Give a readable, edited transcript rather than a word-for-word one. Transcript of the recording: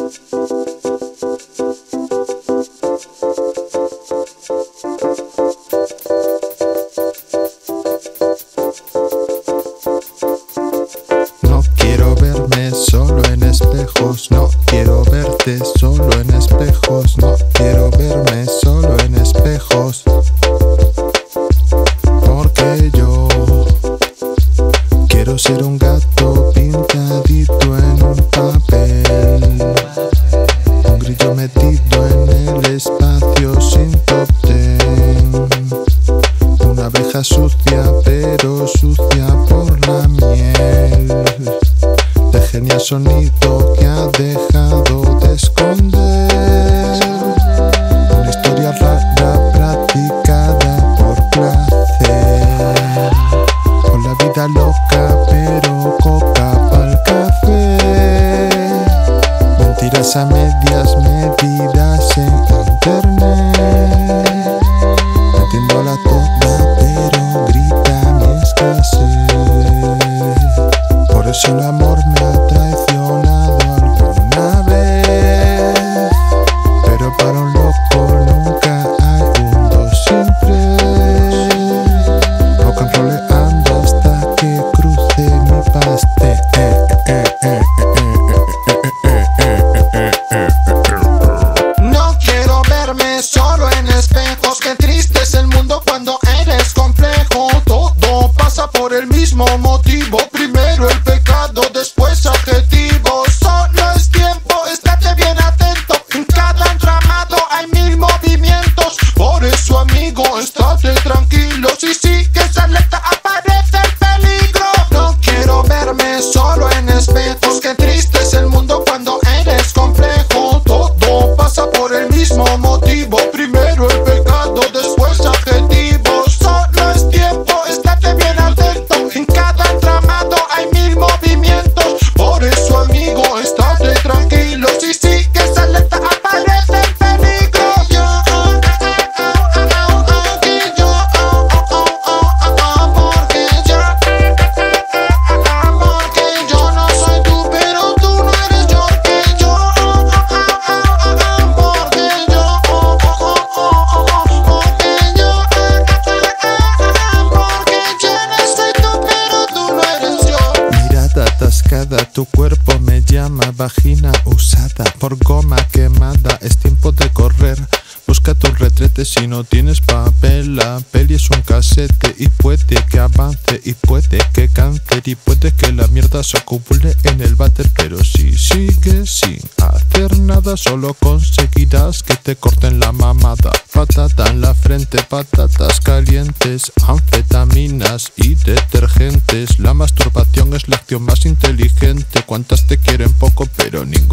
No quiero verme solo en espejos, no quiero verte solo en espejos, no quiero verme solo en espejos, porque yo quiero ser un gato pintadito en un papel, un grillo metido en el espacio sin top ten, una abeja sucia pero sucia por la miel, de genial sonido que ha dejado de esconder, una historia rara practicada por placer, con la vida loca pero coca pa'l café, mentiras a medias medidas en internet, metiéndola toda pero grita mi escasez, por eso el amor me ha traicionado alguna vez, pero para un loco nunca hay un dos sin tres, rock and rolleando hasta que cruce mi pastel. No quiero verme solo en espejos, qué triste es el mundo cuando eres complejo. Todo pasa por el mismo motivo, primero el pecado, después adjetivos. Solo es tiempo, estate bien atento, en cada entramado hay 1000 movimientos. Por eso amigo, estate tranquilo, si sigues alerta aparece el peligro. No quiero verme solo en espejos, qué triste es el mundo cuando eres complejo. Todo pasa por el mismo motivo, primero el pecado, después adjetivos. Solo es tiempo, estate bien atento, en cada entramado hay 1000 movimientos. Por eso amigo, estate tranquilo, si sigues alerta aparece el peligro. Porque yo no soy tú, pero tú no eres yo. Que yo, porque yo, porque yo no soy tú, pero tú no eres yo. Mirada atascada, tu cuerpo me llama, vagina usada por goma quemada, es tiempo de correr. Busca tu retrete si no tienes papel, la peli es un casete y puede que avance y puede que cáncer y puede que la mierda se acumule en el váter, pero si sigues sin hacer nada solo conseguirás que te corten la mamada. Patata en la frente, patatas calientes, anfetaminas y detergentes, la masturbación es la acción más inteligente. Cuántas te quieren poco pero ninguna